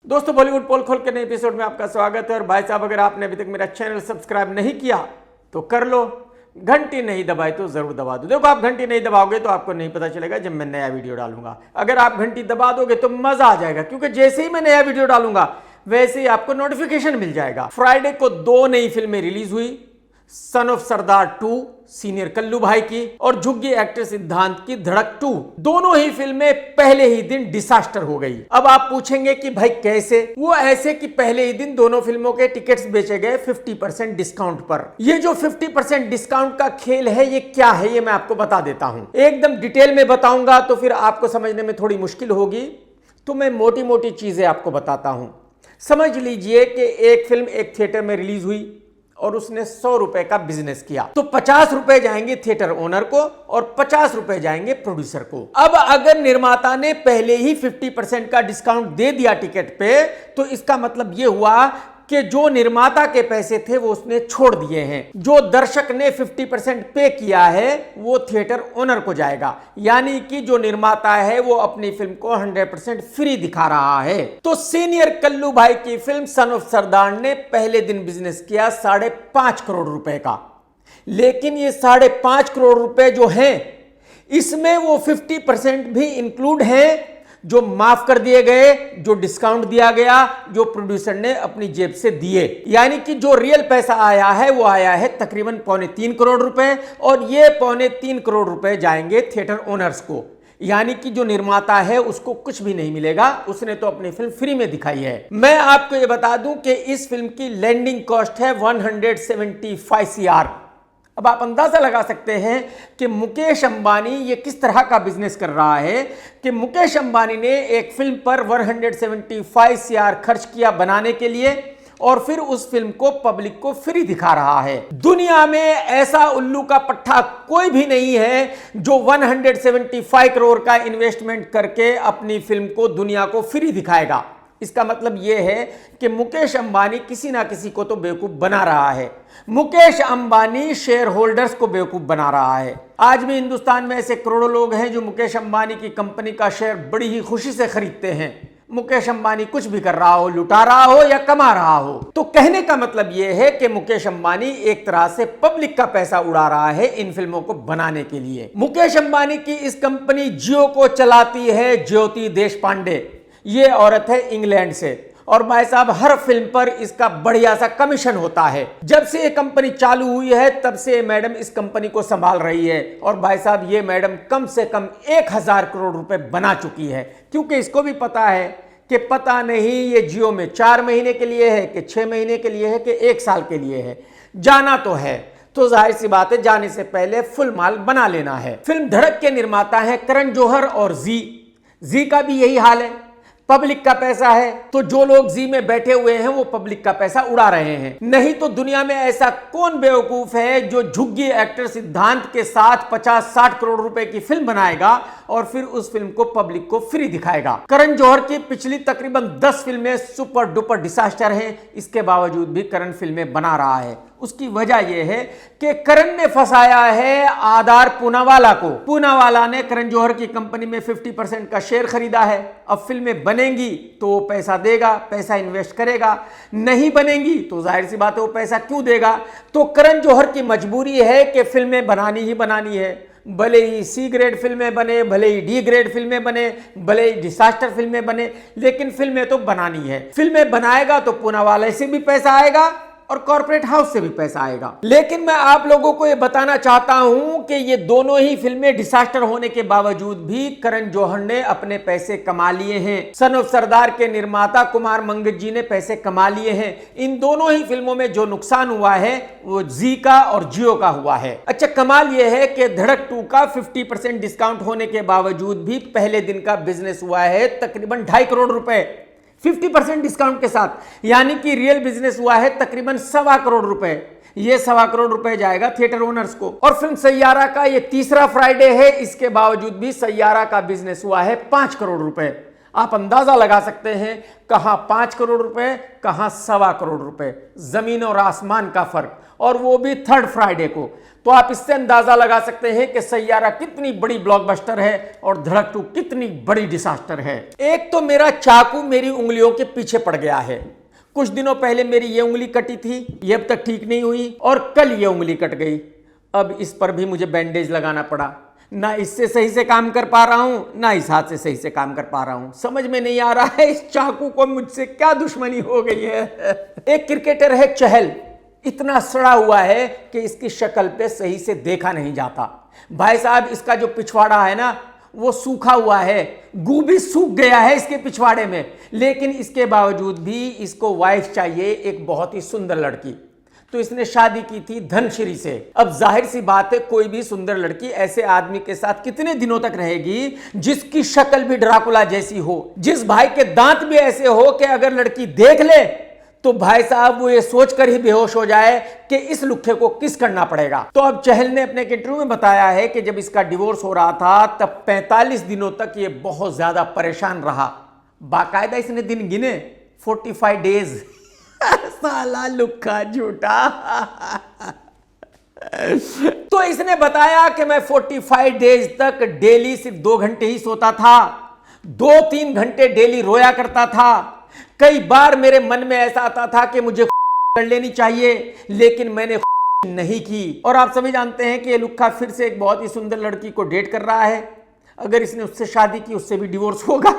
दोस्तों बॉलीवुड पोल खोल के नए एपिसोड में आपका स्वागत है। और भाई साहब, अगर आपने अभी तक मेरा चैनल सब्सक्राइब नहीं किया तो कर लो, घंटी नहीं दबाई तो जरूर दबा दो। देखो, आप घंटी नहीं दबाओगे तो आपको नहीं पता चलेगा जब मैं नया वीडियो डालूंगा। अगर आप घंटी दबा दोगे तो मजा आ जाएगा, क्योंकि जैसे ही मैं नया वीडियो डालूंगा वैसे ही आपको नोटिफिकेशन मिल जाएगा। फ्राइडे को 2 नई फिल्में रिलीज हुई, son of Sardar 2 senior Kallu भाई की और झुग्गी एक्टर सिद्धांत की धड़क 2। दोनों ही फिल्में पहले ही दिन डिसास्टर हो गई। अब आप पूछेंगे कि भाई कैसे? वो ऐसे कि पहले ही दिन दोनों फिल्मों के टिकट्स बेचे गए 50% डिस्काउंट पर। ये जो 50% डिस्काउंट का खेल है, ये क्या है, ये मैं आपको बता देता हूं। एकदम डिटेल में बताऊंगा तो फिर आपको समझने में थोड़ी मुश्किल होगी, तो मैं मोटी मोटी चीजें आपको बताता हूं। समझ लीजिए कि एक फिल्म एक थिएटर में रिलीज हुई और उसने 100 रुपए का बिजनेस किया, तो 50 रुपए जाएंगे थिएटर ओनर को और 50 रुपए जाएंगे प्रोड्यूसर को। अब अगर निर्माता ने पहले ही 50% का डिस्काउंट दे दिया टिकट पे, तो इसका मतलब यह हुआ कि जो निर्माता के पैसे थे वो उसने छोड़ दिए हैं। जो दर्शक ने 50% पे किया है वो थिएटर ओनर को जाएगा, यानी कि जो निर्माता है वो अपनी फिल्म को 100% फ्री दिखा रहा है। तो सीनियर कल्लू भाई की फिल्म सन ऑफ सरदार ने पहले दिन बिजनेस किया 5.5 करोड़ रुपए का। लेकिन ये 5.5 करोड़ रुपए जो हैं, इसमें वो 50% भी इंक्लूड है जो माफ कर दिए गए, जो डिस्काउंट दिया गया, जो प्रोड्यूसर ने अपनी जेब से दिए। यानी कि जो रियल पैसा आया है वो आया है तकरीबन 3.25 करोड़ रुपए, और ये 3.25 करोड़ रुपए जाएंगे थिएटर ओनर्स को। यानी कि जो निर्माता है उसको कुछ भी नहीं मिलेगा, उसने तो अपनी फिल्म फ्री में दिखाई है। मैं आपको ये बता दूं कि इस फिल्म की लैंडिंग कॉस्ट है 175 CR। अब आप अंदाजा लगा सकते हैं कि मुकेश अंबानी ये किस तरह का बिजनेस कर रहा है कि मुकेश अंबानी ने एक फिल्म पर 175 CR खर्च किया बनाने के लिए, और फिर उस फिल्म को पब्लिक को फ्री दिखा रहा है। दुनिया में ऐसा उल्लू का पट्टा कोई भी नहीं है जो 175 करोड़ का इन्वेस्टमेंट करके अपनी फिल्म को दुनिया को फ्री दिखाएगा। इसका मतलब यह है कि मुकेश अंबानी किसी ना किसी को तो बेवकूफ बना रहा है। मुकेश अंबानी शेयर होल्डर्स को बेवकूफ बना रहा है। आज भी हिंदुस्तान में ऐसे करोड़ों लोग हैं जो मुकेश अंबानी की कंपनी का शेयर बड़ी ही खुशी से खरीदते हैं। मुकेश अंबानी कुछ भी कर रहा हो, लुटा रहा हो या कमा रहा हो। तो कहने का मतलब यह है कि मुकेश अंबानी एक तरह से पब्लिक का पैसा उड़ा रहा है इन फिल्मों को बनाने के लिए। मुकेश अंबानी की इस कंपनी जियो को चलाती है ज्योति देशपांडे। ये औरत है इंग्लैंड से, और भाई साहब हर फिल्म पर इसका बढ़िया सा कमीशन होता है। जब से ये कंपनी चालू हुई है तब से मैडम इस कंपनी को संभाल रही है, और भाई साहब ये मैडम कम से कम 1000 करोड़ रुपए बना चुकी है। क्योंकि इसको भी पता है कि पता नहीं ये जियो में 4 महीने के लिए है कि 6 महीने के लिए है कि 1 साल के लिए है। जाना तो है, तो जाहिर सी बात है जाने से पहले फुल माल बना लेना है। फिल्म धड़क के निर्माता है करण जौहर और जी का भी यही हाल है। पब्लिक का पैसा है, तो जो लोग जी में बैठे हुए हैं वो पब्लिक का पैसा उड़ा रहे हैं। नहीं तो दुनिया में ऐसा कौन बेवकूफ है जो झुग्गी एक्टर सिद्धांत के साथ 50-60 करोड़ रुपए की फिल्म बनाएगा और फिर उस फिल्म को पब्लिक को फ्री दिखाएगा। करण जौहर की पिछली तकरीबन 10 फिल्में सुपर डुपर डिसास्टर हैं, इसके बावजूद भी करण फिल्में बना रहा है। उसकी वजह यह है कि करण ने फंसाया है आधार पूनावाला को। पूनावाला ने करण जौहर की कंपनी में 50% का शेयर खरीदा है। अब फिल्में बनेंगी तो वो पैसा देगा, पैसा इन्वेस्ट करेगा। नहीं बनेंगी तो जाहिर सी बात है वो पैसा क्यों देगा। तो करण जौहर की मजबूरी है कि फिल्में बनानी ही बनानी है। भले ही C ग्रेड फिल्में बने, भले ही D ग्रेड फिल्में बने, भले ही डिसास्टर फिल्में बने, लेकिन फिल्में तो बनानी है। फिल्में बनाएगा तो पूनावाला से भी पैसा आएगा और कॉर्पोरेट हाउस से भी पैसा आएगा। लेकिन मैं आप लोगों को यह बताना चाहता हूं कि ये दोनों ही फिल्में डिसास्टर होने के बावजूद भी करण जौहर ने अपने पैसे कमा लिए हैं। सन ऑफ सरदार के निर्माता कुमार मंगत जी ने पैसे कमा लिए हैं। इन दोनों ही फिल्मों में जो नुकसान हुआ है वो जी का और जियो का हुआ है। अच्छा, कमाल यह है कि धड़क 2 का 50% डिस्काउंट होने के बावजूद भी पहले दिन का बिजनेस हुआ है तकरीबन 2.5 करोड़ रुपए 50% डिस्काउंट के साथ, यानी कि रियल बिजनेस हुआ है तकरीबन 1.25 करोड़ रुपए। ये 1.25 करोड़ रुपए जाएगा थिएटर ओनर्स को। और फिल्म सैयारा का ये तीसरा फ्राइडे है, इसके बावजूद भी सैयारा का बिजनेस हुआ है 5 करोड़ रुपए। आप अंदाजा लगा सकते हैं, कहां 5 करोड़ रुपए, कहां 1.25 करोड़ रुपए, जमीन और आसमान का फर्क, और वो भी थर्ड फ्राइडे को। तो आप इससे अंदाजा लगा सकते हैं कि सैयारा कितनी बड़ी ब्लॉकबस्टर है और धड़क 2 कितनी बड़ी डिसास्टर है। एक तो मेरा चाकू मेरी उंगलियों के पीछे पड़ गया है। कुछ दिनों पहले मेरी ये उंगली कटी थी, ये अब तक ठीक नहीं हुई, और कल ये उंगली कट गई। अब इस पर भी मुझे बैंडेज लगाना पड़ा। ना इससे सही से काम कर पा रहा हूं, ना इस हाथ से सही से काम कर पा रहा हूं। समझ में नहीं आ रहा है इस चाकू को मुझसे क्या दुश्मनी हो गई है। एक क्रिकेटर है चहल, इतना सड़ा हुआ है कि इसकी शक्ल पे सही से देखा नहीं जाता। भाई साहब, इसका जो पिछवाड़ा है ना, वो सूखा हुआ है, गू भी सूख गया है इसके पिछवाड़े में। लेकिन इसके बावजूद भी इसको वाइफ चाहिए, एक बहुत ही सुंदर लड़की। तो इसने शादी की थी धनश्री से। अब जाहिर सी बात है, कोई भी सुंदर लड़की ऐसे आदमी के साथ कितने दिनों तक रहेगी जिसकी शक्ल भी ड्राकुला जैसी हो, जिस भाई के दांत भी ऐसे हो कि अगर लड़की देख ले तो भाई साहब वो ये सोचकर ही बेहोश हो जाए कि इस लुक्खे को किस करना पड़ेगा। तो अब चहल ने अपने इंटरव्यू में बताया है कि जब इसका डिवोर्स हो रहा था तब 45 दिनों तक ये बहुत ज्यादा परेशान रहा। बाकायदा इसने दिन गिने, 45 डेज। साला लुक्खा झूठा। तो इसने बताया कि मैं 45 डेज तक डेली सिर्फ 2 घंटे ही सोता था, 2-3 घंटे डेली रोया करता था। कई बार मेरे मन में ऐसा आता था कि मुझे कर लेनी चाहिए, लेकिन मैंने नहीं की। और आप सभी जानते हैं कि ये लुक्खा फिर से एक बहुत ही सुंदर लड़की को डेट कर रहा है। अगर इसने उससे शादी की, उससे भी डिवोर्स होगा,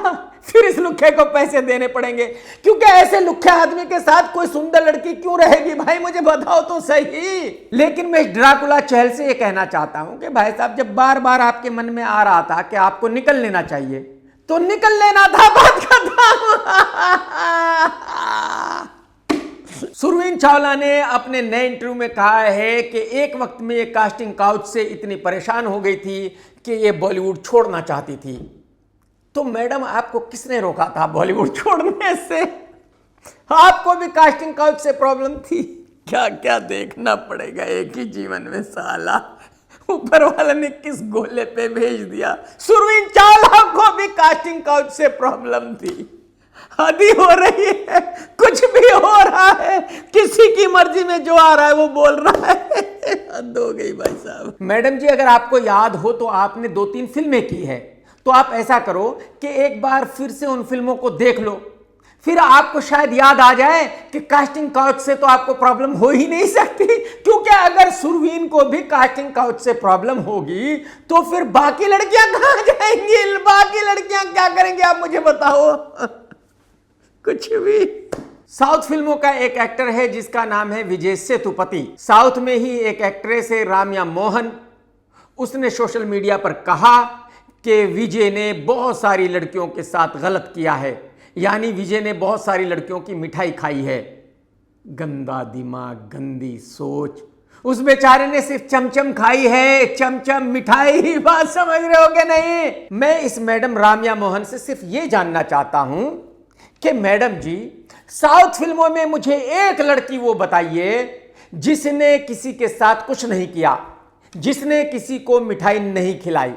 फिर इस लुक्खे को पैसे देने पड़ेंगे। क्योंकि ऐसे लुक्खे आदमी के साथ कोई सुंदर लड़की क्यों रहेगी भाई, मुझे बताओ तो सही। लेकिन मैं इस ड्राकुला चहल से ये कहना चाहता हूं कि भाई साहब, जब बार बार आपके मन में आ रहा था कि आपको निकल लेना चाहिए, तो निकल लेना था, बात खत्म। सुरवीन चावला ने अपने नए इंटरव्यू में कहा है कि एक वक्त में ये कास्टिंग काउच से इतनी परेशान हो गई थी कि ये बॉलीवुड छोड़ना चाहती थी। तो मैडम, आपको किसने रोका था बॉलीवुड छोड़ने से? आपको भी कास्टिंग काउच से प्रॉब्लम थी? क्या क्या देखना पड़ेगा एक ही जीवन में, साला ऊपर वाला ने किस गोले पे भेज दिया। सुरवीन चावला को भी कास्टिंग काउच से प्रॉब्लम थी। हदी हो रही है, कुछ भी हो रहा है, किसी की मर्जी में जो आ रहा है वो बोल रहा है। हद हो गई भाई साहब। मैडम जी, अगर आपको याद हो तो आपने 2-3 फिल्में की है, तो आप ऐसा करो कि एक बार फिर से उन फिल्मों को देख लो, फिर आपको शायद याद आ जाए कि कास्टिंग काउच से तो आपको प्रॉब्लम हो ही नहीं सकती। क्योंकि अगर सुरवीन को भी कास्टिंग काउच से प्रॉब्लम होगी तो फिर बाकी लड़कियां कहां जाएंगी? बाकी लड़कियां क्या करेंगी, आप मुझे बताओ। कुछ भी। साउथ फिल्मों का एक एक्टर है जिसका नाम है विजय सेतुपति। साउथ में ही एक एक्ट्रेस है राम्या मोहन। उसने सोशल मीडिया पर कहा कि विजय ने बहुत सारी लड़कियों के साथ गलत किया है, यानी विजय ने बहुत सारी लड़कियों की मिठाई खाई है। गंदा दिमाग, गंदी सोच। उस बेचारे ने सिर्फ चमचम खाई है, चमचम मिठाई। बात समझ रहे हो कि नहीं? मैं इस मैडम राम्या मोहन से सिर्फ ये जानना चाहता हूं कि मैडम जी, साउथ फिल्मों में मुझे एक लड़की वो बताइए जिसने किसी के साथ कुछ नहीं किया, जिसने किसी को मिठाई नहीं खिलाई।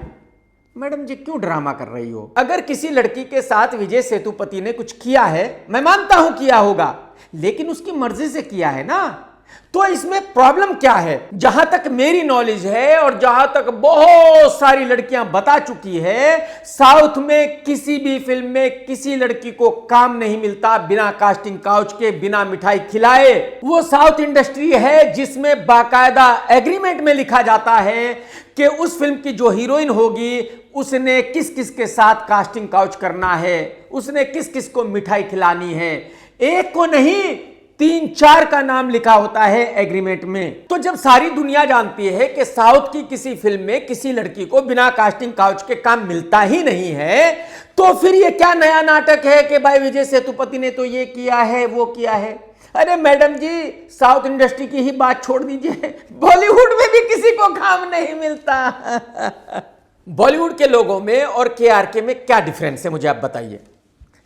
मैडम जी, क्यों ड्रामा कर रही हो? अगर किसी लड़की के साथ विजय सेतुपति ने कुछ किया है, मैं मानता हूं किया होगा, लेकिन उसकी मर्जी से किया है ना, तो इसमें प्रॉब्लम क्या है? जहां तक मेरी नॉलेज है और जहां तक बहुत सारी लड़कियां बता चुकी है, साउथ में किसी भी फिल्म में किसी लड़की को काम नहीं मिलता बिना कास्टिंग काउच के, बिना मिठाई खिलाए। वो साउथ इंडस्ट्री है जिसमें बाकायदा एग्रीमेंट में लिखा जाता है कि उस फिल्म की जो हीरोइन होगी उसने किस किस के साथ कास्टिंग काउच करना है, उसने किस किस को मिठाई खिलानी है। एक को नहीं, 3-4 का नाम लिखा होता है एग्रीमेंट में। तो जब सारी दुनिया जानती है कि साउथ की किसी फिल्म में किसी लड़की को बिना कास्टिंग काउच के काम मिलता ही नहीं है, तो फिर ये क्या नया नाटक है कि भाई विजय सेतुपति ने तो ये किया है, वो किया है। अरे मैडम जी, साउथ इंडस्ट्री की ही बात छोड़ दीजिए, बॉलीवुड में भी किसी को काम नहीं मिलता। बॉलीवुड के लोगों में और केआरके में क्या डिफरेंस है, मुझे आप बताइए।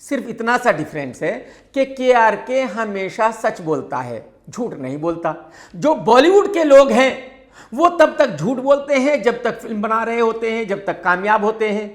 सिर्फ इतना सा डिफरेंस है कि केआरके हमेशा सच बोलता है, झूठ नहीं बोलता। जो बॉलीवुड के लोग हैं वो तब तक झूठ बोलते हैं जब तक फिल्म बना रहे होते हैं, जब तक कामयाब होते हैं।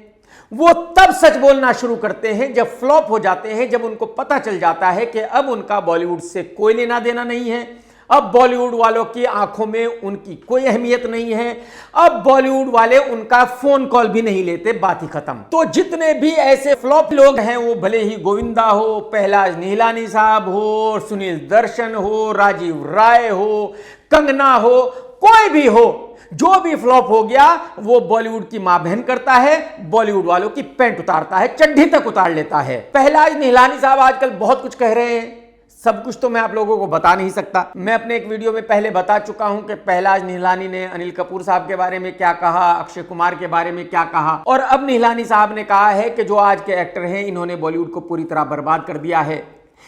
वो तब सच बोलना शुरू करते हैं जब फ्लॉप हो जाते हैं, जब उनको पता चल जाता है कि अब उनका बॉलीवुड से कोई लेना देना नहीं है, अब बॉलीवुड वालों की आंखों में उनकी कोई अहमियत नहीं है, अब बॉलीवुड वाले उनका फोन कॉल भी नहीं लेते, बात ही खत्म। तो जितने भी ऐसे फ्लॉप लोग हैं, वो भले ही गोविंदा हो, पहलाज निहलानी साहब हो, सुनील दर्शन हो, राजीव राय हो, कंगना हो, कोई भी हो, जो भी फ्लॉप हो गया वो बॉलीवुड की मां बहन करता है, बॉलीवुड वालों की पैंट उतारता है, चड्ढी तक उतार लेता है। पहलाज निहलानी साहब आजकल बहुत कुछ कह रहे हैं, सब कुछ तो मैं आप लोगों को बता नहीं सकता। मैं अपने एक वीडियो में पहले बता चुका हूं कि पहलाज निहलानी ने अनिल कपूर साहब के बारे में क्या कहा, अक्षय कुमार के बारे में क्या कहा, और अब निहलानी साहब ने कहा है कि जो आज के एक्टर हैं इन्होंने बॉलीवुड को पूरी तरह बर्बाद कर दिया है।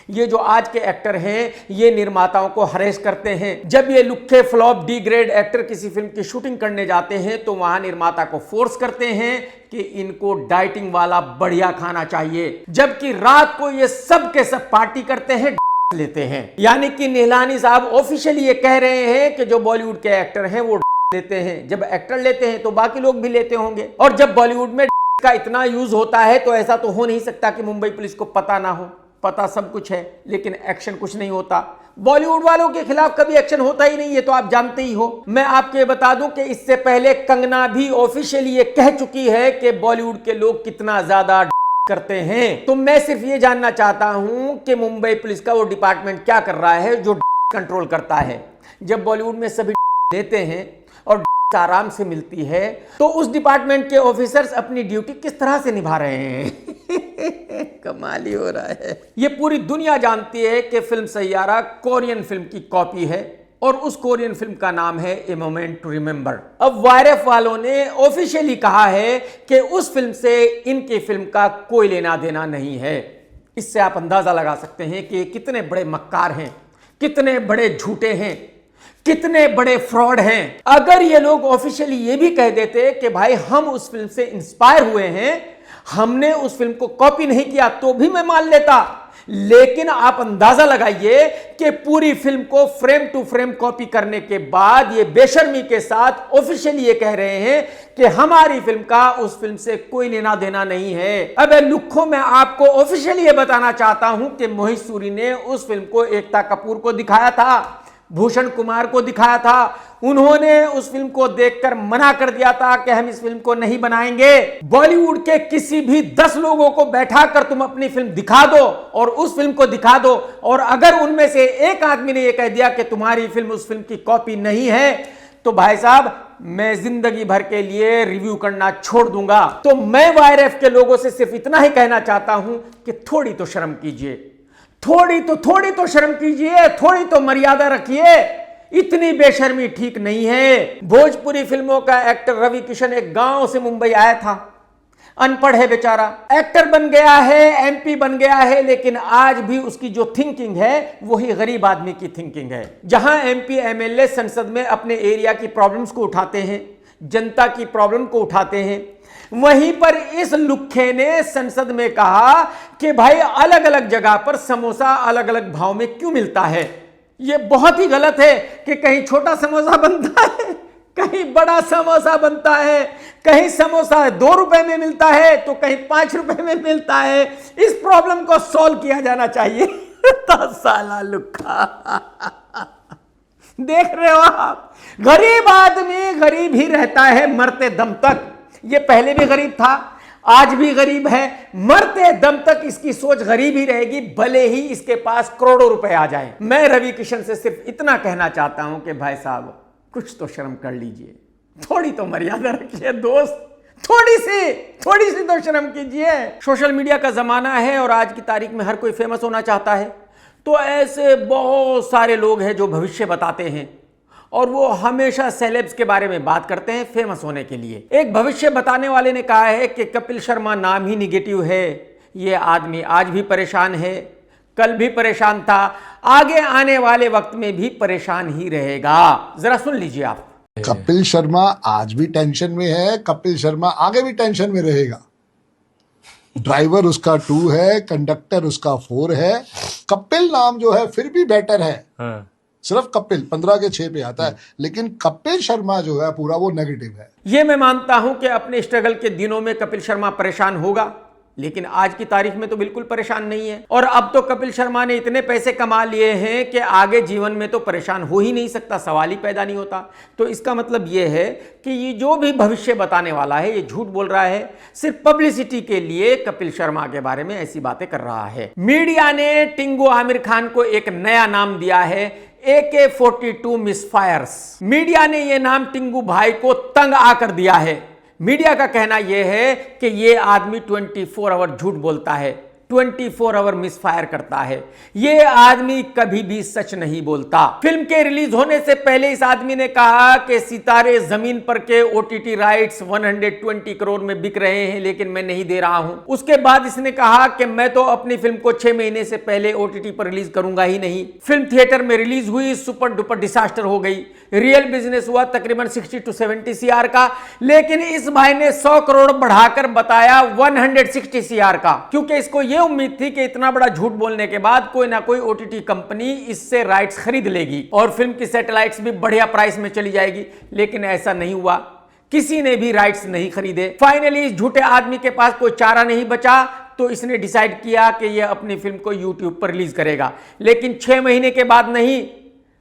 ये जो आज के एक्टर हैं ये निर्माताओं को हरेस करते हैं। जब ये लुक्के फ्लॉप डी ग्रेड एक्टर किसी फिल्म की शूटिंग करने जाते हैं तो वहां निर्माता को फोर्स करते हैं कि इनको डाइटिंग वाला बढ़िया खाना चाहिए, जबकि रात को ये सब के सब पार्टी करते हैं, लेते हैं। यानी कि निहलानी साहब ऑफिशियली ये कह रहे हैं कि जो बॉलीवुड के एक्टर हैं वो लेते हैं। जब एक्टर लेते हैं तो बाकी लोग भी लेते होंगे, और जब बॉलीवुड में का इतना यूज होता है तो ऐसा तो हो नहीं सकता कि मुंबई पुलिस को पता ना हो। पता सब कुछ है लेकिन एक्शन कुछ नहीं होता। बॉलीवुड वालों के खिलाफ कभी एक्शन होता ही नहीं है, तो आप जानते ही हो। मैं आपको ये बता दूं कि इससे पहले कंगना भी ऑफिशियली ये कह चुकी है कि बॉलीवुड के लोग कितना ज्यादा करते हैं। तो मैं सिर्फ ये जानना चाहता हूं कि मुंबई पुलिस का वो डिपार्टमेंट क्या कर रहा है जो कंट्रोल करता है। जब बॉलीवुड में सभी लेते हैं और आराम से मिलती है तो उस डिपार्टमेंट के ऑफिसर्स अपनी ड्यूटी किस तरह से निभा रहे हैं। कमाल ही हो रहा है। ये पूरी दुनिया जानती है कि फिल्म सैयारा कोरियन फिल्म की कॉपी है और उस कोरियन फिल्म का नाम है ए मोमेंट टू रिमेंबर। अब वायरफ वालों ने ऑफिशियली कहा है कि उस फिल्म से इनकी फिल्म का कोई लेना देना नहीं है। इससे आप अंदाजा लगा सकते हैं कि कितने बड़े मक्कार हैं, कितने बड़े झूठे हैं, कितने बड़े फ्रॉड हैं। अगर ये लोग ऑफिशियली ये भी कह देते कि भाई हम उस फिल्म से इंस्पायर हुए हैं, हमने उस फिल्म को कॉपी नहीं किया, तो भी मैं मान लेता। लेकिन आप अंदाजा लगाइए कि पूरी फिल्म को फ्रेम टू फ्रेम कॉपी करने के बाद ये बेशर्मी के साथ ऑफिशियली ये कह रहे हैं कि हमारी फिल्म का उस फिल्म से कोई लेना देना नहीं है। अब लुक्खों मैं आपको ऑफिशियली ये बताना चाहता हूं कि मोहित सूरी ने उस फिल्म को एकता कपूर को दिखाया था, भूषण कुमार को दिखाया था, उन्होंने उस फिल्म को देखकर मना कर दिया था कि हम इस फिल्म को नहीं बनाएंगे। बॉलीवुड के किसी भी 10 लोगों को बैठाकर तुम अपनी फिल्म दिखा दो और उस फिल्म को दिखा दो, और अगर उनमें से एक आदमी ने यह कह दिया कि तुम्हारी फिल्म उस फिल्म की कॉपी नहीं है, तो भाई साहब मैं जिंदगी भर के लिए रिव्यू करना छोड़ दूंगा। तो मैं वायरएफ के लोगों से सिर्फ इतना ही कहना चाहता हूं कि थोड़ी तो शर्म कीजिए, थोड़ी तो शर्म कीजिए, थोड़ी तो मर्यादा रखिए। इतनी बेशर्मी ठीक नहीं है। भोजपुरी फिल्मों का एक्टर रवि किशन एक गांव से मुंबई आया था, अनपढ़ है बेचारा, एक्टर बन गया है, एमपी बन गया है, लेकिन आज भी उसकी जो थिंकिंग है वही गरीब आदमी की थिंकिंग है। जहां एमपी एमएलए संसद में अपने एरिया की प्रॉब्लम्स को उठाते हैं, जनता की प्रॉब्लम को उठाते हैं, वहीं पर इस लुक्खे ने संसद में कहा कि भाई अलग अलग जगह पर समोसा अलग अलग भाव में क्यों मिलता है। यह बहुत ही गलत है कि कहीं छोटा समोसा बनता है, कहीं बड़ा समोसा बनता है, कहीं समोसा 2 रुपए में मिलता है तो कहीं 5 रुपए में मिलता है। इस प्रॉब्लम को सॉल्व किया जाना चाहिए। साला लुक्खा देख रहे हो आप, गरीब आदमी गरीब ही रहता है मरते दम तक। ये पहले भी गरीब था, आज भी गरीब है, मरते दम तक इसकी सोच गरीब ही रहेगी, भले ही इसके पास करोड़ों रुपए आ जाए। मैं रवि किशन से सिर्फ इतना कहना चाहता हूं कि भाई साहब कुछ तो शर्म कर लीजिए, थोड़ी तो मर्यादा रखिए दोस्त, थोड़ी सी तो शर्म कीजिए। सोशल मीडिया का जमाना है और आज की तारीख में हर कोई फेमस होना चाहता है, तो ऐसे बहुत सारे लोग हैं जो भविष्य बताते हैं और वो हमेशा सेलेब्स के बारे में बात करते हैं फेमस होने के लिए। एक भविष्य बताने वाले ने कहा है कि कपिल शर्मा नाम ही निगेटिव है, ये आदमी आज भी परेशान है, कल भी परेशान था, आगे आने वाले वक्त में भी परेशान ही रहेगा। जरा सुन लीजिए आप। कपिल शर्मा आज भी टेंशन में है, कपिल शर्मा आगे भी टेंशन में रहेगा। ड्राइवर उसका 2 है, कंडक्टर उसका 4 है, कपिल नाम जो है फिर भी बेटर है। सिर्फ कपिल 15 के 6 पे आता है, लेकिन कपिल शर्मा जो है पूरा वो नेगेटिव है। ये मैं मानता हूं कि अपने स्ट्रगल के दिनों में कपिल शर्मा परेशान होगा, लेकिन आज की तारीख में तो बिल्कुल परेशान नहीं है। और अब तो कपिल शर्मा ने इतने पैसे कमा लिए हैं कि आगे जीवन में तो परेशान हो ही नहीं सकता, सवाल ही पैदा नहीं होता। तो इसका मतलब ये है कि ये जो भी भविष्य बताने वाला है ये झूठ बोल रहा है, सिर्फ पब्लिसिटी के लिए कपिल शर्मा के बारे में ऐसी बातें कर रहा है। मीडिया ने टिंगू आमिर खान को एक नया नाम दिया है, AK-42 मिसफायर्स। मीडिया ने यह नाम टिंगू भाई को तंग आकर दिया है। मीडिया का कहना यह है कि यह आदमी 24 आवर झूठ बोलता है, 24 आवर मिसफायर करता है। यह आदमी कभी भी सच नहीं बोलता। फिल्म के रिलीज होने से पहले इस आदमी ने कहा कि सितारे जमीन पर के OTT राइट्स 120 करोड़ में बिक रहे हैं, लेकिन मैं नहीं दे रहा हूं। उसके बाद इसने कहा कि मैं तो अपनी फिल्म को 6 महीने से पहले OTT पर रिलीज करूंगा ही नहीं। फिल्म थिएटर में रिलीज हुई, सुपर डुपर डिसास्टर हो गई। रियल बिजनेस हुआ तकरीबन 60 to 70 CR का, लेकिन इस भाई ने 100 करोड़ बढ़ाकर बताया 160 CR का, क्योंकि इसको यह उम्मीद थी कि इतना बड़ा झूठ बोलने के बाद कोई ना कोई OTT कंपनी इससे राइट्स खरीद लेगी और फिल्म की सैटेलाइट्स भी बढ़िया प्राइस में चली जाएगी, लेकिन ऐसा नहीं हुआ। किसी ने भी राइट्स नहीं खरीदे। फाइनली इस झूठे आदमी के पास कोई चारा नहीं बचा, तो इसने डिसाइड किया कि यह अपनी फिल्म को YouTube पर रिलीज करेगा, लेकिन 6 महीने के बाद नहीं,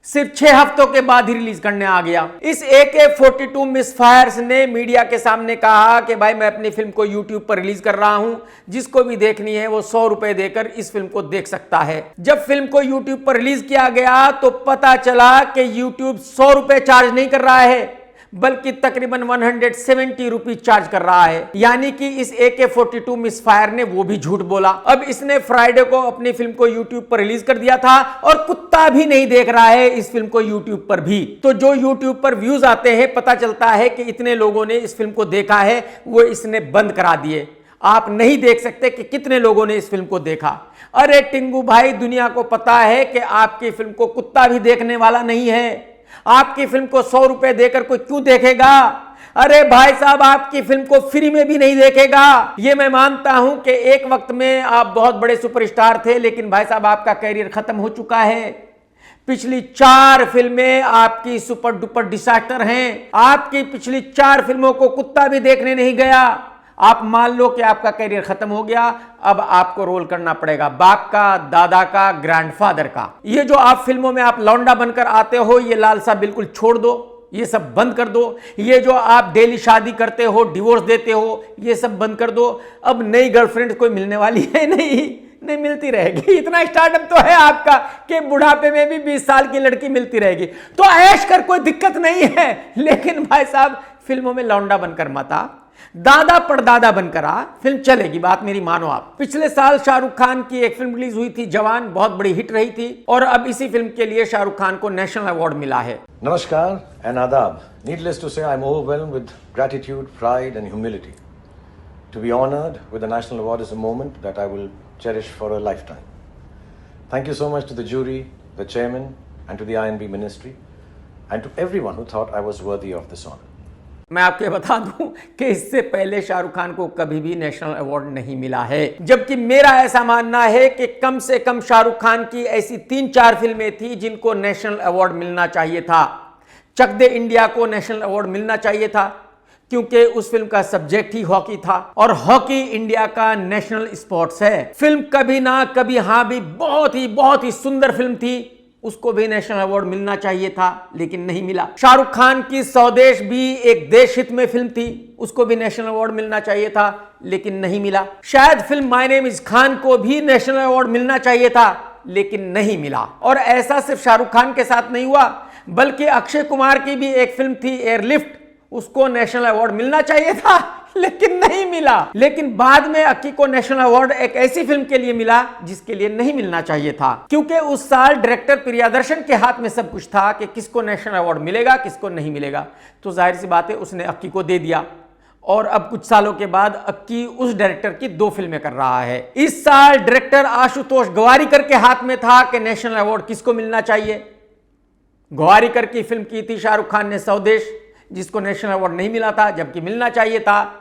सिर्फ 6 हफ्तों के बाद ही रिलीज करने आ गया। इस AK-42 मिसफायर्स ने मीडिया के सामने कहा कि भाई मैं अपनी फिल्म को YouTube पर रिलीज कर रहा हूं, जिसको भी देखनी है वो 100 रुपए देकर इस फिल्म को देख सकता है। जब फिल्म को YouTube पर रिलीज किया गया तो पता चला कि YouTube 100 रुपए चार्ज नहीं कर रहा है, बल्कि तकरीबन 170 रुपीज चार्ज कर रहा है। यानी कि इस AK-42 मिसफायर ने वो भी झूठ बोला। अब इसने फ्राइडे को अपनी फिल्म को YouTube पर रिलीज कर दिया था और कुत्ता भी नहीं देख रहा है इस फिल्म को YouTube पर भी। तो जो YouTube पर व्यूज आते हैं, पता चलता है कि इतने लोगों ने इस फिल्म को देखा है, वो इसने बंद करा दिए। आप नहीं देख सकते कि कितने लोगों ने इस फिल्म को देखा। अरे टिंगू भाई, दुनिया को पता है कि आपकी फिल्म को कुत्ता भी देखने वाला नहीं है। आपकी फिल्म को 100 रुपए देकर कोई क्यों देखेगा? अरे भाई साहब, आपकी फिल्म को फ्री में भी नहीं देखेगा। ये मैं मानता हूं कि एक वक्त में आप बहुत बड़े सुपरस्टार थे, लेकिन भाई साहब आपका कैरियर खत्म हो चुका है। पिछली 4 फिल्में आपकी सुपर डुपर डिसास्टर हैं। आपकी पिछली 4 फिल्मों को कुत्ता भी देखने नहीं गया। आप मान लो कि आपका कैरियर खत्म हो गया, अब आपको रोल करना पड़ेगा बाप का, दादा का, ग्रैंडफादर का। ये जो आप फिल्मों में आप लौंडा बनकर आते हो, ये लालसा बिल्कुल छोड़ दो, ये सब बंद कर दो। ये जो आप डेली शादी करते हो, डिवोर्स देते हो, ये सब बंद कर दो। अब नई गर्लफ्रेंड कोई मिलने वाली है नहीं मिलती रहेगी। इतना स्टार्टअप तो है आपका कि बुढ़ापे में भी 20 साल की लड़की मिलती रहेगी। तो ऐश कर, कोई दिक्कत नहीं है, लेकिन भाई साहब फिल्मों में लौंडा बनकर मत आ, दादा परदादा बनकर आ, फिल्म चलेगी, बात मेरी मानो आप। पिछले साल शाहरुख खान की एक फिल्म रिलीज हुई थी जवान, बहुत बड़ी हिट रही थी, और अब इसी फिल्म के लिए शाहरुख खान को नेशनल अवार्ड मिला है। Namaskar and Adab. Needless to say, I'm overwhelmed with gratitude, pride and humility. To be honored with the National Award is a moment that I will cherish for a lifetime. Thank you so much to the jury, the chairman and to the INB ministry and to everyone who thought I was worthy of this honor. मैं आपको बता दूं कि इससे पहले शाहरुख खान को कभी भी नेशनल अवार्ड नहीं मिला है, जबकि मेरा ऐसा मानना है कि कम से कम शाहरुख खान की ऐसी 3-4 फिल्में थी जिनको नेशनल अवार्ड मिलना चाहिए था। चक दे इंडिया को नेशनल अवार्ड मिलना चाहिए था, क्योंकि उस फिल्म का सब्जेक्ट ही हॉकी था और हॉकी इंडिया का नेशनल स्पोर्ट्स है। फिल्म कभी ना कभी हाँ भी बहुत ही सुंदर फिल्म थी, उसको भी नेशनल अवार्ड मिलना चाहिए था, लेकिन नहीं मिला। शाहरुख खान की स्वदेश भी एक देश हित में फिल्म थी, उसको भी नेशनल अवार्ड मिलना चाहिए था, लेकिन नहीं मिला। शायद film my name is Khan को भी नेशनल अवार्ड मिलना चाहिए था, लेकिन नहीं मिला। और ऐसा सिर्फ शाहरुख खान के साथ नहीं हुआ, बल्कि अक्षय कुमार की भी एक फिल्म थी एयरलिफ्ट, उसको नेशनल अवार्ड मिलना चाहिए था, लेकिन नहीं मिला। लेकिन बाद में अक्की को नेशनल अवार्ड एक ऐसी फिल्म के लिए मिला जिसके लिए नहीं मिलना चाहिए था, क्योंकि उस साल डायरेक्टर प्रियदर्शन के हाथ में सब कुछ था कि किसको नेशनल अवार्ड मिलेगा, किसको नहीं मिलेगा। तो जाहिर सी बात है उसने अक्की को दे दिया, और अब कुछ सालों के बाद अक्की उस डायरेक्टर की 2 फिल्में कर रहा है। इस साल डायरेक्टर आशुतोष गवारीकर के हाथ में था कि नेशनल अवार्ड किसको मिलना चाहिए। गवारीकर की फिल्म की थी शाहरुख खान ने स्वदेश, जिसको नेशनल अवार्ड नहीं मिला था, जबकि मिलना चाहिए था।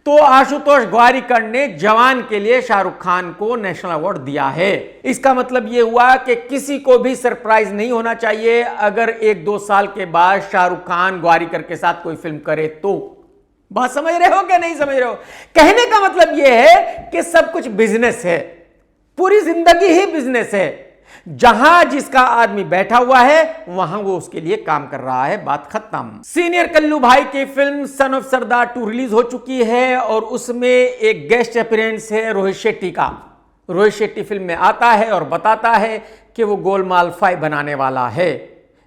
तो आशुतोष ग्वारिकर ने जवान के लिए शाहरुख खान को नेशनल अवार्ड दिया है। इसका मतलब यह हुआ कि किसी को भी सरप्राइज नहीं होना चाहिए अगर 1-2 साल के बाद शाहरुख खान ग्वारिकर के साथ कोई फिल्म करे तो। बात समझ रहे हो क्या नहीं समझ रहे हो? कहने का मतलब यह है कि सब कुछ बिजनेस है, पूरी जिंदगी ही बिजनेस है। जहां जिसका आदमी बैठा हुआ है वहां वो उसके लिए काम कर रहा है, बात खत्म। सीनियर कल्लू भाई की film sun of Sardar 2 release हो चुकी है और उसमें एक गेस्ट अपीयरेंस है रोहित शेट्टी का। रोहित शेट्टी फिल्म में आता है और बताता है कि वो गोलमाल 5 बनाने वाला है।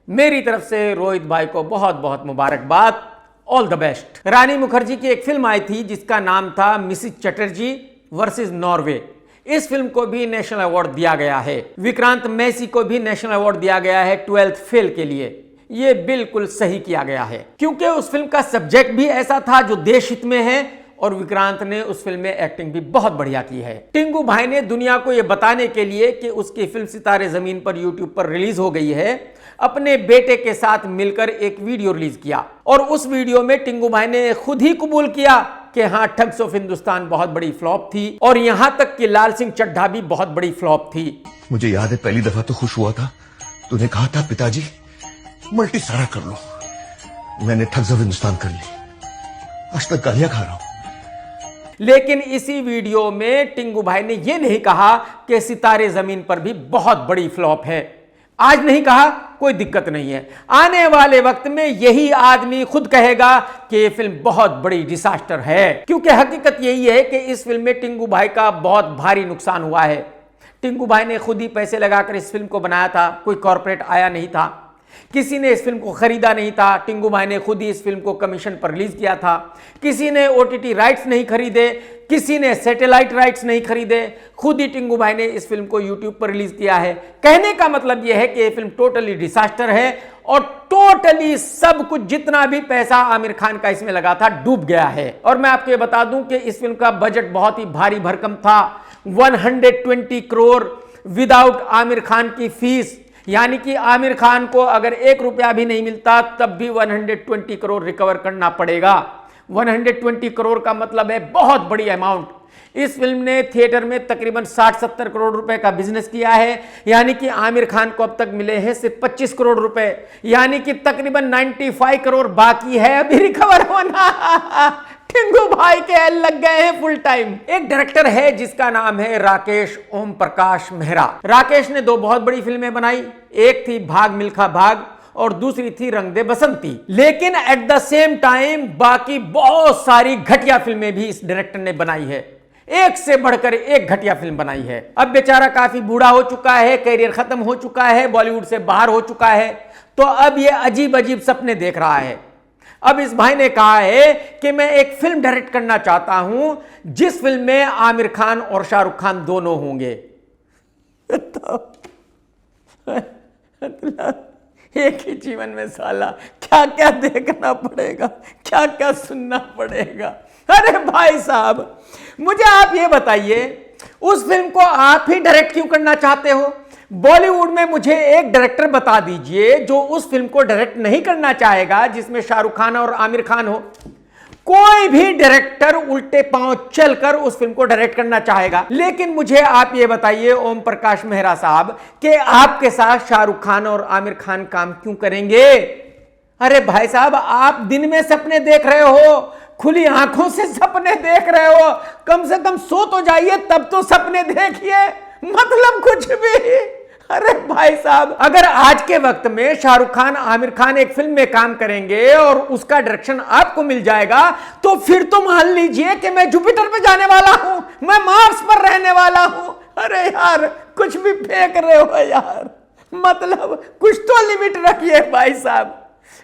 मेरी तरफ से रोहित भाई को बहुत बहुत मुबारकबाद, ऑल द बेस्ट। रानी मुखर्जी की एक फिल्म आई थी जिसका नाम था मिसिज चटर्जी वर्सेस नॉर्वे। इस फिल्म को भी नेशनल अवार्ड दिया गया है। विक्रांत मैसी को भी नेशनल अवार्ड दिया गया है 12th फेल के लिए। यह बिल्कुल सही किया गया है क्योंकि उस फिल्म का सब्जेक्ट भी ऐसा था जो देश हित में है और विक्रांत ने उस फिल्म में एक्टिंग भी बहुत बढ़िया की है। टिंकू भाई ने दुनिया को यह बताने के लिए कि उसकी फिल्म सितारे जमीन पर यूट्यूब पर रिलीज हो गई है, अपने बेटे के साथ मिलकर एक वीडियो रिलीज किया और उस वीडियो में टिंकू भाई ने खुद ही कबूल किया कि हां, ठग्स ऑफ हिंदुस्तान बहुत बड़ी फ्लॉप थी और यहां तक कि लाल सिंह चड्ढा भी बहुत बड़ी फ्लॉप थी। मुझे याद है पहली दफा तो खुश हुआ था, तूने कहा था पिताजी मल्टी सारा कर लो। मैंने ठग्स ऑफ हिंदुस्तान कर ली, आज तक गालियां खा रहा हूं। लेकिन इसी वीडियो में टिंकू भाई ने यह नहीं कहा कि सितारे जमीन पर भी बहुत बड़ी फ्लॉप है। आज नहीं कहा, कोई दिक्कत नहीं है, आने वाले वक्त में यही आदमी खुद कहेगा कि यह फिल्म बहुत बड़ी डिसास्टर है। क्योंकि हकीकत यही है कि इस फिल्म में टिंकू भाई का बहुत भारी नुकसान हुआ है। टिंकू भाई ने खुद ही पैसे लगाकर इस फिल्म को बनाया था, कोई कॉर्पोरेट आया नहीं था, किसी ने इस फिल्म को खरीदा नहीं था। टिंकू भाई ने खुद ही इस फिल्म को कमीशन पर रिलीज किया था। किसी ने OTT राइट्स नहीं खरीदे, किसी ने सैटेलाइट राइट्स नहीं खरीदे, खुद ही टिंकू भाई ने इस फिल्म को यूट्यूब पर रिलीज किया है। कहने का मतलब यह है कि यह फिल्म टोटली डिसास्टर है और टोटली सब कुछ जितना भी पैसा आमिर खान का इसमें लगा था डूब गया है। और मैं आपको ये बता दूं कि इस फिल्म का बजट बहुत ही भारी भरकम था, 120 करोड़ विदाउट आमिर खान की फीस। यानी कि आमिर खान को अगर 1 रुपया भी नहीं मिलता तब भी 120 करोड़ रिकवर करना पड़ेगा। 120 करोड़ का मतलब है बहुत बड़ी अमाउंट। इस फिल्म ने थिएटर में तकरीबन 60-70 करोड़ रुपए का बिजनेस किया है, यानी कि आमिर खान को अब तक मिले हैं सिर्फ 25 करोड़ रुपए, यानी कि तकरीबन 95 करोड़ बाकी है अभी रिकवर होना। टिंकू भाई के एल लग गए हैं फुल टाइम। एक डायरेक्टर है जिसका नाम है राकेश ओम प्रकाश मेहरा। राकेश ने 2 बहुत बड़ी फिल्में बनाई, एक थी भाग मिल्खा भाग और दूसरी थी रंग दे बसंती। लेकिन एट द सेम टाइम बाकी बहुत सारी घटिया फिल्में भी इस डायरेक्टर ने बनाई है, एक से बढ़कर एक घटिया फिल्म बनाई है। अब बेचारा काफी बूढ़ा हो चुका है, कैरियर खत्म हो चुका है, बॉलीवुड से बाहर हो चुका है, तो अब ये अजीब अजीब सपने देख रहा है। अब इस भाई ने कहा है कि मैं एक फिल्म डायरेक्ट करना चाहता हूं जिस फिल्म में आमिर खान और शाहरुख खान दोनों होंगे। तो एक ही जीवन में साला क्या क्या देखना पड़ेगा, क्या क्या सुनना पड़ेगा। अरे भाई साहब, मुझे आप ये बताइए, उस फिल्म को आप ही डायरेक्ट क्यों करना चाहते हो? बॉलीवुड में मुझे एक डायरेक्टर बता दीजिए जो उस फिल्म को डायरेक्ट नहीं करना चाहेगा जिसमें शाहरुख खान और आमिर खान हो। कोई भी डायरेक्टर उल्टे पांव चलकर उस फिल्म को डायरेक्ट करना चाहेगा। लेकिन मुझे आप ये बताइए ओम प्रकाश मेहरा साहब कि आपके साथ शाहरुख खान और आमिर खान काम क्यों करेंगे? अरे भाई साहब, आप दिन में सपने देख रहे हो, खुली आंखों से सपने देख रहे हो, कम से कम सो तो जाइए तब तो सपने देखिए, मतलब कुछ भी। अरे भाई साहब, अगर आज के वक्त में शाहरुख खान आमिर खान एक फिल्म में काम करेंगे और उसका डायरेक्शन आपको मिल जाएगा तो फिर तो मान लीजिए कि मैं जुपिटर पे जाने वाला हूं, मैं मार्स पर रहने वाला हूं। अरे यार, कुछ भी फेंक रहे हो यार, मतलब कुछ तो लिमिट रखिए भाई साहब।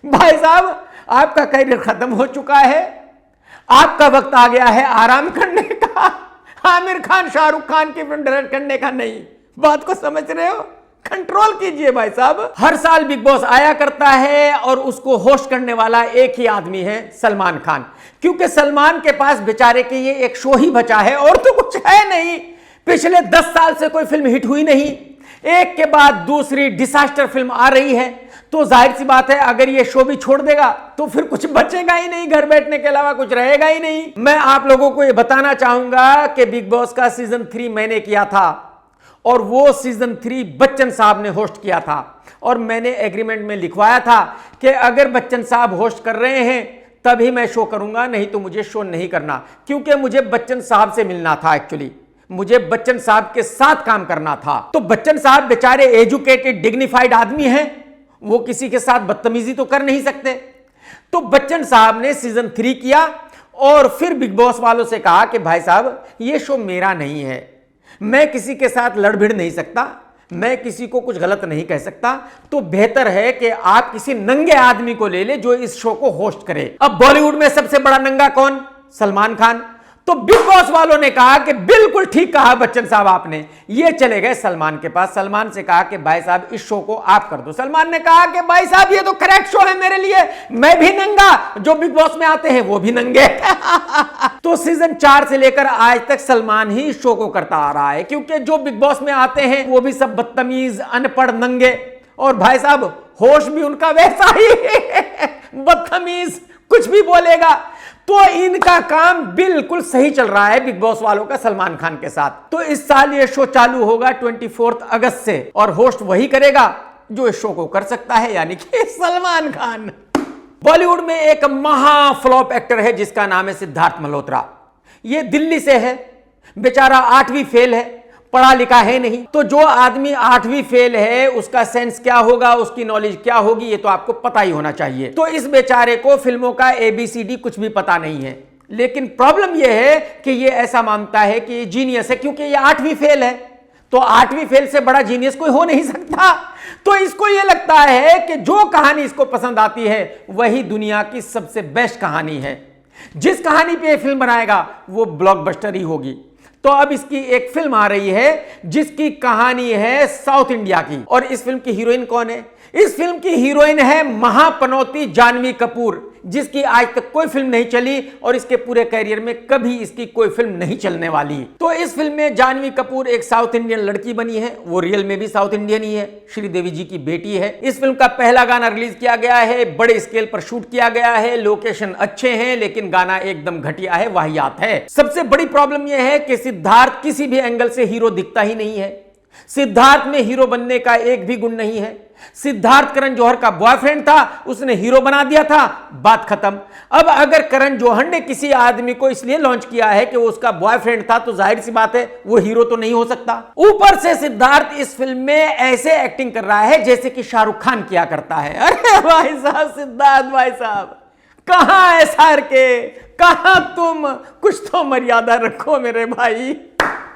भाई साहब, आपका करियर खत्म हो चुका है, आपका वक्त आ गया है आराम करने का, आमिर खान शाहरुख खान की फिल्म डायरेक्ट करने का नहीं। बात को समझ रहे हो? कंट्रोल कीजिए भाई साहब। हर साल बिग बॉस आया करता है और उसको होस्ट करने वाला एक ही आदमी है, सलमान खान, क्योंकि सलमान के पास बेचारे के ये एक शो ही बचा है और तो कुछ है नहीं। पिछले 10 साल से कोई फिल्म हिट हुई नहीं, एक के बाद दूसरी डिसास्टर फिल्म आ रही है। तो जाहिर सी बात है अगर ये शो भी छोड़ देगा तो फिर कुछ बचेगा ही नहीं, घर बैठने के अलावा कुछ रहेगा ही नहीं। मैं आप लोगों को ये बताना चाहूंगा कि बिग बॉस का सीजन 3 मैंने किया था और वो सीजन 3 बच्चन साहब ने होस्ट किया था और मैंने एग्रीमेंट में लिखवाया था कि अगर बच्चन साहब होस्ट कर रहे हैं तभी मैं शो करूंगा, नहीं तो मुझे शो नहीं करना, क्योंकि मुझे बच्चन साहब से मिलना था। एक्चुअली मुझे बच्चन साहब के साथ काम करना था। तो बच्चन साहब बेचारे एजुकेटेड डिग्निफाइड आदमी हैं, वो किसी के साथ बदतमीजी तो कर नहीं सकते। तो बच्चन साहब ने सीजन 3 किया और फिर बिग बॉस वालों से कहा कि भाई साहब ये शो मेरा नहीं है, मैं किसी के साथ लड़ भिड़ नहीं सकता, मैं किसी को कुछ गलत नहीं कह सकता, तो बेहतर है कि आप किसी नंगे आदमी को ले ले जो इस शो को होस्ट करे। अब बॉलीवुड में सबसे बड़ा नंगा कौन? सलमान खान। तो बिग बॉस वालों ने कहा कि बिल्कुल ठीक कहा बच्चन साहब आपने, ये चले गए सलमान के पास। सलमान से कहा कि भाई साहब इस शो को आप कर दो। सलमान ने कहा कि भाई साहब ये तो करेक्ट शो है मेरे लिए, मैं भी नंगा, जो बिग बॉस में आते हैं वो भी नंगे। तो सीजन 4 से लेकर आज तक सलमान ही इस शो को करता आ रहा है, क्योंकि जो बिग बॉस में आते हैं वो भी सब बदतमीज, अनपढ़, नंगे, और भाई साहब होश भी उनका वैसा ही बदतमीज, कुछ भी बोलेगा। तो इनका काम बिल्कुल सही चल रहा है बिग बॉस वालों का सलमान खान के साथ। तो इस साल ये शो चालू होगा 24 अगस्त से और होस्ट वही करेगा जो इस शो को कर सकता है, यानी कि सलमान खान। बॉलीवुड में एक महा फ्लॉप एक्टर है जिसका नाम है सिद्धार्थ मल्होत्रा। ये दिल्ली से है, बेचारा 8वीं फेल है, पढ़ा लिखा है नहीं। तो जो आदमी 8वीं फेल है उसका सेंस क्या होगा, उसकी नॉलेज क्या होगी, ये तो आपको पता ही होना चाहिए। तो इस बेचारे को फिल्मों का ABCD कुछ भी पता नहीं है, लेकिन प्रॉब्लम यह है कि ये ऐसा मानता है कि ये जीनियस है, क्योंकि ये 8वीं फेल है। तो 8वीं फेल से बड़ा जीनियस कोई हो नहीं सकता। तो इसको ये लगता है कि जो कहानी इसको पसंद आती है वही दुनिया की सबसे बेस्ट कहानी है, जिस कहानी पे ये फिल्म बनाएगा वो ब्लॉकबस्टर ही होगी। तो अब इसकी एक फिल्म आ रही है जिसकी कहानी है साउथ इंडिया की, और इस फिल्म की हीरोइन कौन है? इस फिल्म की हीरोइन है महापनौती जानवी कपूर, जिसकी आज तक कोई फिल्म नहीं चली और इसके पूरे करियर में कभी इसकी कोई फिल्म नहीं चलने वाली। तो इस फिल्म में जानवी कपूर एक साउथ इंडियन लड़की बनी है, वो रियल में भी साउथ इंडियन ही है, श्रीदेवी जी की बेटी है। इस फिल्म का पहला गाना रिलीज किया गया है, बड़े स्केल पर शूट किया गया है, लोकेशन अच्छे हैं, लेकिन गाना एकदम घटिया है, वाहियात है। सबसे बड़ी प्रॉब्लम यह है कि सिद्धार्थ किसी भी एंगल से हीरो दिखता ही नहीं है। सिद्धार्थ में हीरो बनने का एक भी गुण नहीं है। सिद्धार्थ करण जौहर का बॉयफ्रेंड था, उसने हीरो बना दिया था, बात खत्म। अब अगर करण जौहर ने किसी आदमी को इसलिए लॉन्च किया है कि वो उसका बॉयफ्रेंड था, तो जाहिर सी बात है वो हीरो तो नहीं हो सकता। ऊपर से सिद्धार्थ इस फिल्म में ऐसे एक्टिंग कर रहा है जैसे कि शाहरुख खान किया करता है। अरे भाई साहब, सिद्धार्थ भाई साहब, कहां SR के, कहां तुम? कुछ तो मर्यादा रखो मेरे भाई।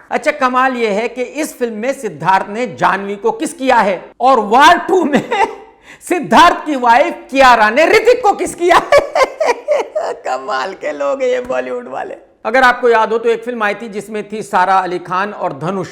अच्छा, कमाल यह है कि इस फिल्म में सिद्धार्थ ने जानवी को किस किया है, और वार 2 में सिद्धार्थ की वाइफ कियारा ने ऋतिक को किस किया है। कमाल के लोग हैं ये बॉलीवुड वाले। अगर आपको याद हो तो एक फिल्म आई थी जिसमें थी सारा अली खान और धनुष।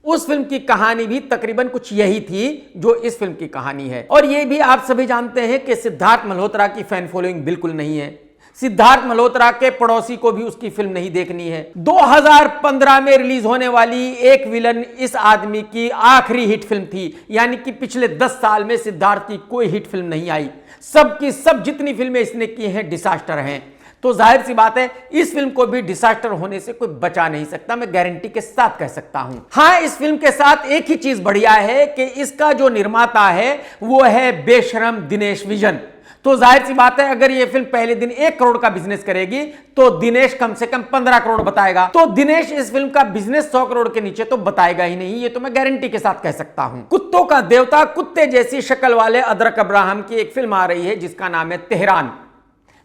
उस फिल्म की कहानी भी तकरीबन कुछ यही थी जो इस फिल्म की कहानी है। और यह भी आप सभी जानते हैं कि सिद्धार्थ मल्होत्रा की फैन फॉलोइंग बिल्कुल नहीं है। सिद्धार्थ मल्होत्रा के पड़ोसी को भी उसकी फिल्म नहीं देखनी है। 2015 में रिलीज होने वाली एक विलन इस आदमी की आखिरी हिट फिल्म थी, यानी कि पिछले 10 साल में सिद्धार्थ की कोई हिट फिल्म नहीं आई। सबकी सब जितनी फिल्में इसने की हैं डिसास्टर हैं। तो जाहिर सी बात है इस फिल्म को भी डिसास्टर होने से कोई बचा नहीं सकता, मैं गारंटी के साथ कह सकता हूं। हां, इस फिल्म के साथ एक ही चीज बढ़िया है कि इसका जो निर्माता है वो है बेशरम दिनेश विजन। तो जाहिर सी बात है अगर ये फिल्म पहले दिन 1 करोड़ का बिजनेस करेगी तो दिनेश कम से कम 15 करोड़ बताएगा। तो दिनेश इस फिल्म का बिजनेस 100 करोड़ के नीचे तो बताएगा ही नहीं, ये तो मैं गारंटी के साथ कह सकता हूं। कुत्तों का देवता, कुत्ते जैसी शक्ल वाले अदरक अब्राहम की एक फिल्म आ रही है जिसका नाम है तेहरान।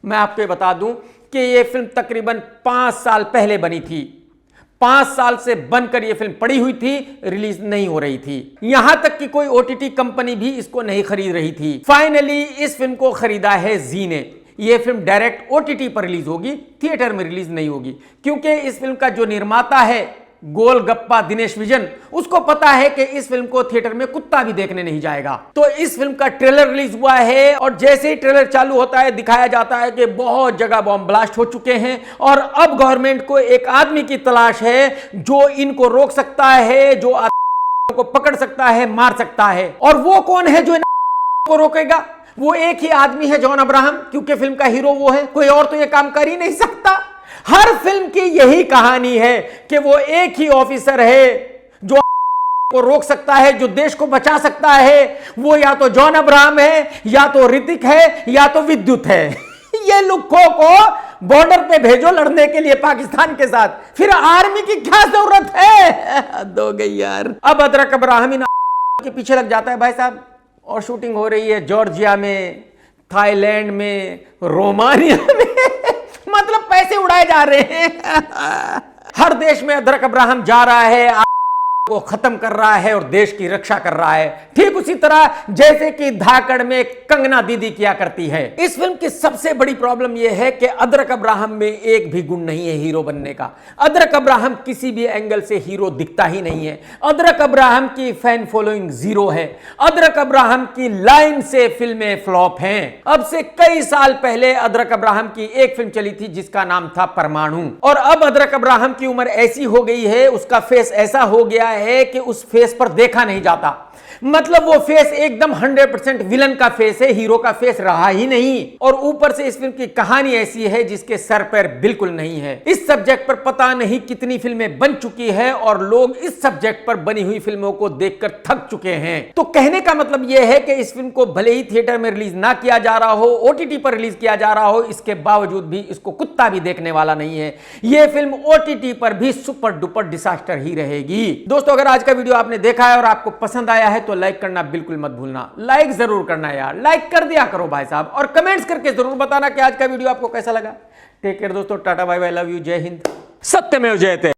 मैं आपको ये बता दूं कि यह फिल्म तकरीबन 5 साल पहले बनी थी। 5 साल से बनकर यह फिल्म पड़ी हुई थी, रिलीज नहीं हो रही थी। यहां तक कि कोई OTT कंपनी भी इसको नहीं खरीद रही थी। फाइनली इस फिल्म को खरीदा है जी ने। यह फिल्म डायरेक्ट OTT पर रिलीज होगी, थिएटर में रिलीज नहीं होगी, क्योंकि इस फिल्म का जो निर्माता है गोलगप्पा दिनेश विजन, उसको पता है कि इस फिल्म को थिएटर में कुत्ता भी देखने नहीं जाएगा। तो इस फिल्म का ट्रेलर रिलीज हुआ है और जैसे ही ट्रेलर चालू होता है दिखाया जाता है कि बहुत जगह बॉम्ब ब्लास्ट हो चुके हैं और अब गवर्नमेंट को एक आदमी की तलाश है जो इनको रोक सकता है, जो को पकड़ सकता है, मार सकता है। और वो कौन है जो को रोकेगा? वो एक ही आदमी है, जॉन अब्राहम, क्योंकि फिल्म का हीरो वो है, कोई और तो ये काम कर ही नहीं सकता। हर फिल्म की यही कहानी है कि वो एक ही ऑफिसर है जो को रोक सकता है, जो देश को बचा सकता है। वो या तो जॉन अब्राहम है, या तो ऋतिक है, या तो विद्युत है। ये लुक्कों को बॉर्डर पे भेजो लड़ने के लिए पाकिस्तान के साथ, फिर आर्मी की क्या जरूरत है? दो गई यार। अब अदरक अब्राहम इन के पीछे लग जाता है भाई साहब, और शूटिंग हो रही है जॉर्जिया में, थाईलैंड में, रोमानिया में। मतलब पैसे उड़ाए जा रहे हैं। हर देश में अदरक अब्राहम जा रहा है, को खत्म कर रहा है और देश की रक्षा कर रहा है, ठीक उसी तरह जैसे कि धाकड़ में कंगना दीदी किया करती है। इस फिल्म की सबसे बड़ी प्रॉब्लम यह है कि अदरक अब्राहम में एक भी गुण नहीं है हीरो बनने का। अदरक अब्राहम किसी भी एंगल से हीरो दिखता ही नहीं है। अदरक अब्राहम की फैन फॉलोइंग जीरो है। अदरक अब्राहम की लाइन से फिल्में फ्लॉप हैं। अब से कई साल पहले अदरक अब्राहम की एक फिल्म चली थी जिसका नाम था परमाणु, और अब अदरक अब्राहम की उम्र ऐसी हो गई है, उसका फेस ऐसा हो गया है कि उस फेस पर देखा नहीं जाता। मतलब वो फेस एकदम 100% विलन का फेस है, हीरो का फेस रहा ही नहीं। और ऊपर से इस फिल्म की कहानी ऐसी है जिसके सर पैर बिल्कुल नहीं है। इस सब्जेक्ट पर पता नहीं कितनी फिल्में बन चुकी है और लोग इस सब्जेक्ट पर बनी हुई फिल्मों को देखकर थक चुके हैं। तो कहने का मतलब यह है कि इस फिल्म को भले ही थिएटर में रिलीज ना किया जा रहा हो, OTT पर रिलीज किया जा रहा हो, इसके बावजूद भी इसको कुत्ता भी देखने वाला नहीं है। यह फिल्म OTT पर भी सुपर डुपर डिसास्टर ही रहेगी। दोस्तों, अगर आज का वीडियो आपने देखा है और आपको पसंद आया है तो लाइक करना बिल्कुल मत भूलना। लाइक जरूर करना यार, लाइक कर दिया करो भाई साहब, और कमेंट्स करके जरूर बताना कि आज का वीडियो आपको कैसा लगा। टेक केयर दोस्तों, tata bye bye, love you, जय हिंद, सत्यमेव जयते।